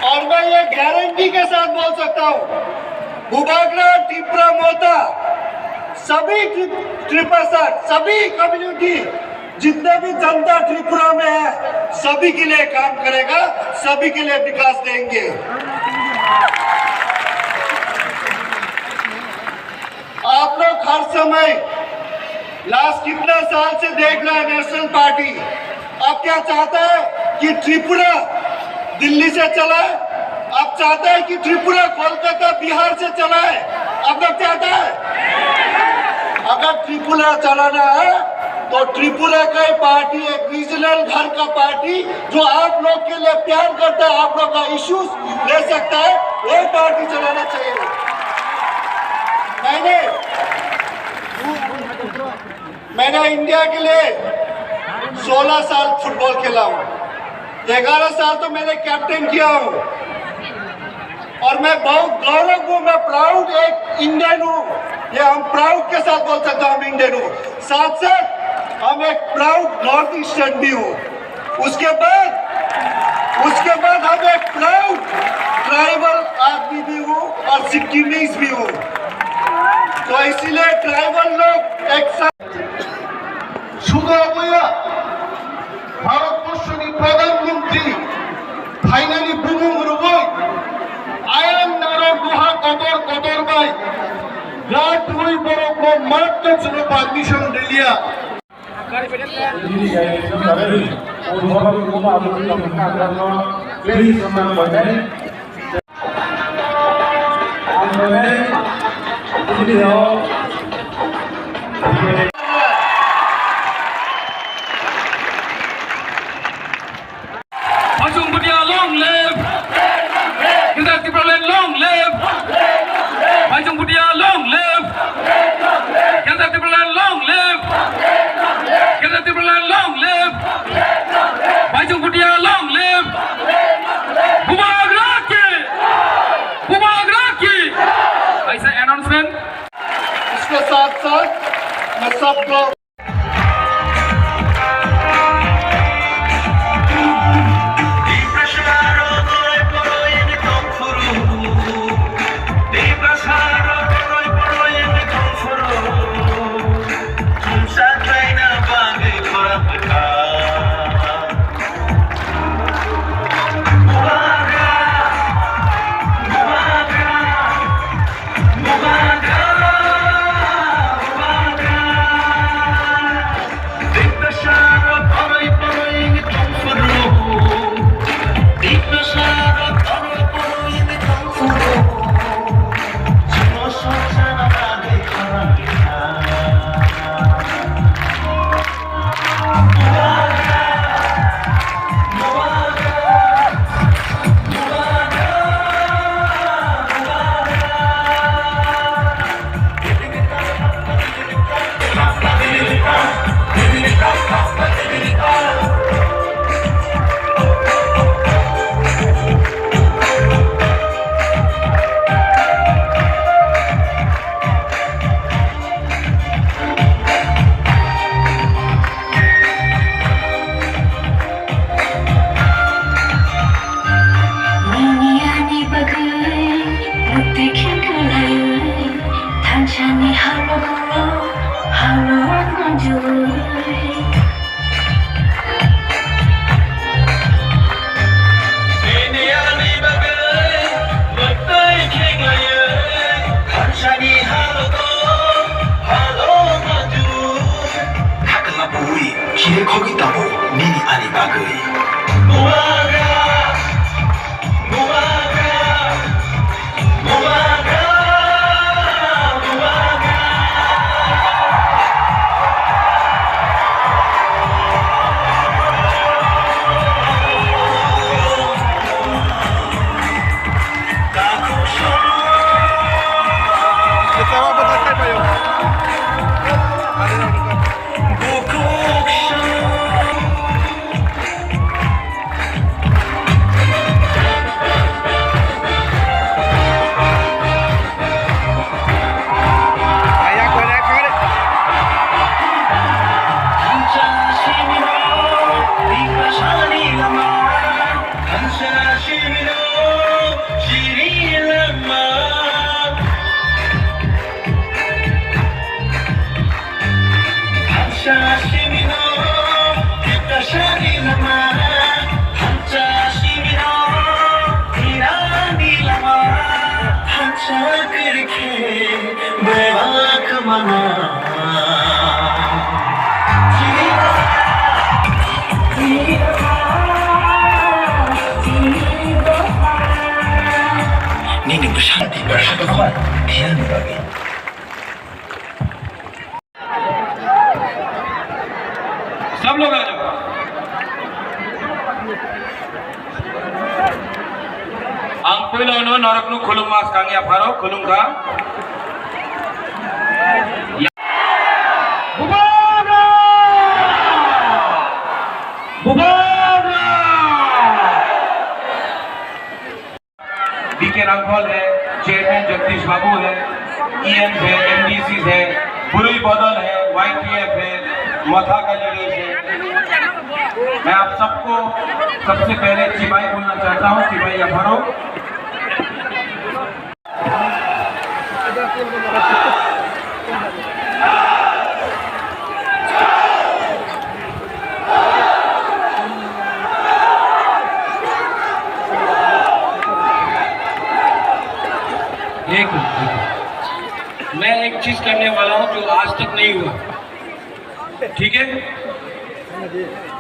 और मैं ये गारंटी के साथ बोल सकता हूँ, भूभागरा, टिपरा, मोता, सभी त्रिपसठ, सभी कम्युनिटी, जितने भी जनता त्रिपुरा में है, सभी के लिए काम करेगा, सभी के लिए विकास देंगे। आप लोग हर समय लास्ट कितना साल से देख रहे हैं नेशनल पार्टी, अब क्या चाहता है कि त्रिपुरा दिल्ली से चलाए, अब चाहता है कि त्रिपुरा कोलकाता बिहार से चलाए, अब लोग चाहता है। अगर त्रिपुरा चलाना है तो त्रिपुरा का पार्टी एक रीजनल घर का पार्टी जो आप लोग के लिए प्यार करता है, आप लोग का इश्यूज ले सकता है, वो पार्टी चलाना चाहिए। मैंने इंडिया के लिए 16 साल फुटबॉल खेला हूँ, 11 साल तो मैंने कैप्टन किया हूँ और मैं बहुत गौरव हूँ, मैं प्राउड एक इंडियन हूँ, ये हम प्राउड के साथ बोल सकते हैं हम इंडियन हूँ, साथ साथ हम एक प्राउड नॉर्थ ईस्टर्न भी हूँ। उसके बाद हम एक प्राउड ट्राइबल आदमी भी हूँ और सिक्किमीज भी हूँ, तो इसीलिए ट्राइबल लोग एक साथ ভারতবর্ষের প্রধানমন্ত্রী ফাইনালি বুমুং রুবই আয়ান নারো গুহা কতর কতর বাই রাত হুই বড় কো মাত্র ছিল permission দিলিয়া Bajung Bhutia, long live! Gildas Timberland, long live! Bajung Bhutia, long live! Gildas Timberland, long live! Gildas Timberland, long live! Bajung Bhutia, long live! Bhubagra ki! ऐसा announcement? इसके साथ साथ मैं सबको करके बेवाक मना नीने शांति दर्शक ध्यान रखें सब लोग आ जाओ ang पहिलो no naraknu khulung mas kang ya pharo khulung ka bubara bubara BK Ramphal है चेयरमैन जगदीश बाबू है ईएम है एमडीसी है बुरुई बदल है वाईटीएफ है मथा का लीडर है मैं आप सबको सबसे पहले चिबाई बोलना चाहता हूँ चिबाई या भरो मैं एक चीज करने वाला हूं जो आज तक नहीं हुआ ठीक है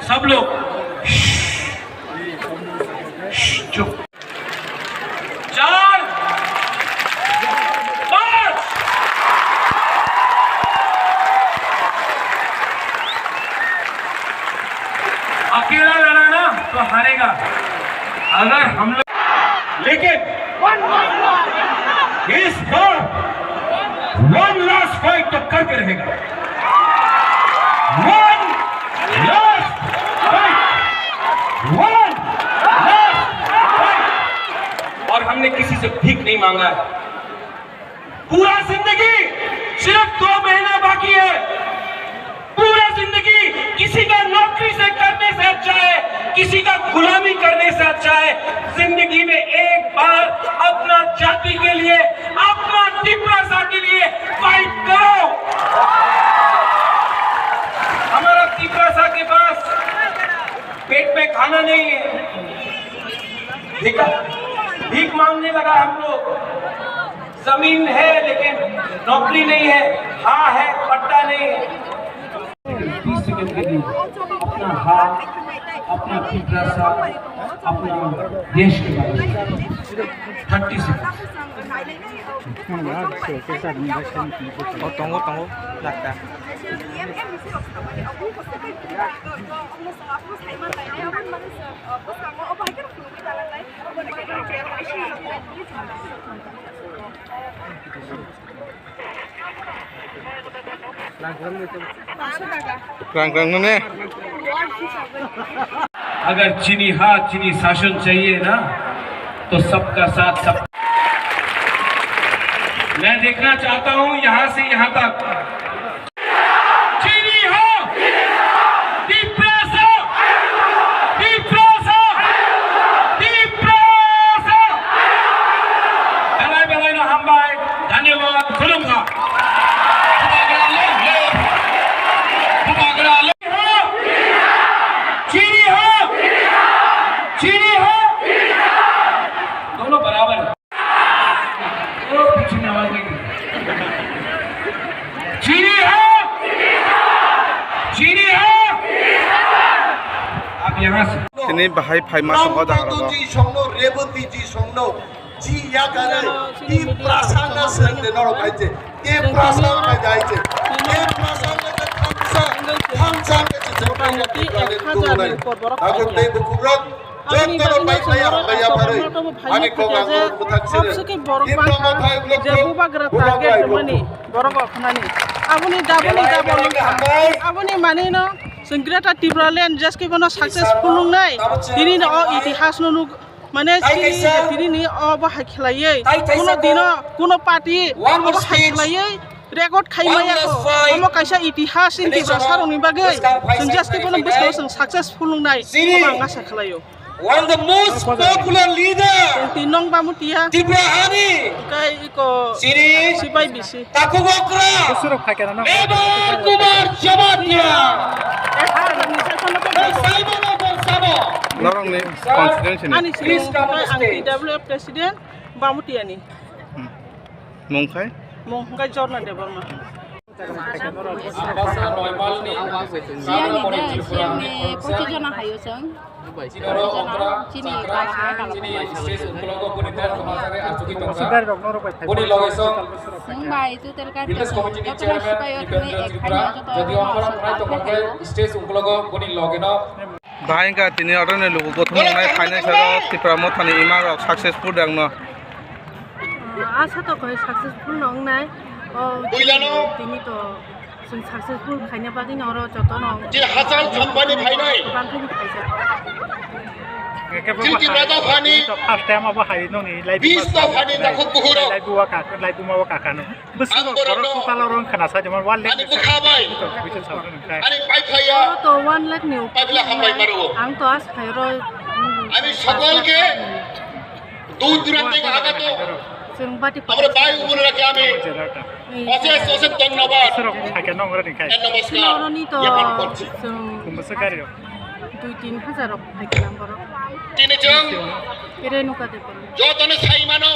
सब लोग चुप 4 5 अकेला लड़ा ना तो हारेगा अगर हम लोग लेकिन इस बार वन लास्ट फाइट तो करके रहेगा वन लास्ट फाइट और हमने किसी से भीख नहीं मांगा है पूरा जिंदगी सिर्फ 2 महीना बाकी है पूरा जिंदगी किसी का नौकरी से करने से अच्छा है किसी का गुलामी करने से अच्छा है जिंदगी में एक बार अपना जाति के लिए अपना तिपरासा के लिए फाइट करो हमारा तिपरासा के पास पेट में खाना नहीं है भीख मांगने लगा हम लोग जमीन है लेकिन नौकरी नहीं है हाँ है पट्टा नहीं है 30 सेकंड के लिए अपना हाथ अपना तिपरासा अपना देश के बारे में 30 सेकंड tunggu belakang ने अगर चीनी हाथ चीनी शासन चाहिए ना तो सबका साथ सब मैं देखना चाहता हूं यहां से यहां तक चीनी हो तिपरासा तिपरासा तिपरासा बेलाय बेलाय ना हामबाय धन्यवाद खुलुमगा चीनी हो दोनों बराबर है पीछे आवाज नहीं चीनी है आप यहाँ से ini bahai phai ma song da ra जी संनो रेवती जी संनो जी या करे ई प्रासाद संग ने नरो काइचे ए प्रासाद में जाइचे ए प्रासाद में थामसा के जपने की गाने तो नहीं अगर ते बुकुरक जब करो भाई भैया भैया भरे আমি কোগাঙ্গ বুথাকছে ডিপ্লোমা ভাই जेबुबा ग्रा टारगेट मनी बरग खनानि आबुनि दाबुनि आबुनि माने न संग्राटा टिब्रालेन जस्ट के बनो सक्सेसफुल नै दिनि न इतिहास नु माने दिनि नि बाहाय खलायै कोनो दिन कोनो पार्टी बाहाय खलायै रेकर्ड खाइमाया को हम कैसा इतिहास इन टिब्रासार नि बागै जों जस्ट के बनो बस सक्सेसफुल नै हम आशा खलायो one of the most popular leader Tinong Bamutia Tibrahani kai iko Siri Sipai bisi Takugokra Ebar Kumar Jabatia Simon Bersama Narang ni confidence ni Ani sini kai anti WF President Bamutia ni মুংখাই মংখাই জর্না Debbarma bahasa normal ni siang ini pocicona hayo sang Cinoro Okra Cakra Cini Stage Unkologo Guniter Kemasare Arjuki Tongka Buni Logesong sengbai itu terkait Fitness Committee ni Chairman Dipendra Tripura Jadi Amara Pranay Tongka Stage Unkologo Buni Logeno Bahingka tini orang ni lugu gothong nai financial Tripura mo thani ima rok successful dang no আশা তো কই successful নং নাই ও তিনি তো जों successful খাইনা বাদি নর যতন যে হাজার সম্পানি ভাই নাই বাংখানি খাইছা চিন্তি রাজা ফানি ফার্স্ট টাইম আবার হাই ননি লাইভ 20 টা ফানি তাকো কুহুর লাইভ বুয়া কা লাইভ বুয়া কা কানো বসু বড় টোটাল রং খানা সা যেমন 1 লাখ আনি বুখাবাই বিশাল সাউন্ড খাই আনি পাই খাইয়া তো 1 লাখ নিউ পাগলা হামাই মারো আং তো আস খাইর আমি সকলকে দূর দূরান্ত থেকে আগত जों बाटी আমরা ভাই বোনেরাকে আমি অশেষ অশেষ ধন্যবাদ সরম থাকে নংরা নি খাই নমস্কার নরনি তো জ্ঞাপন করছি जों কুমসা গারিও 2-3 হাজার ফাইকাম বড় তিনি জন এরে নুকা দেব যতনে ছাই মানো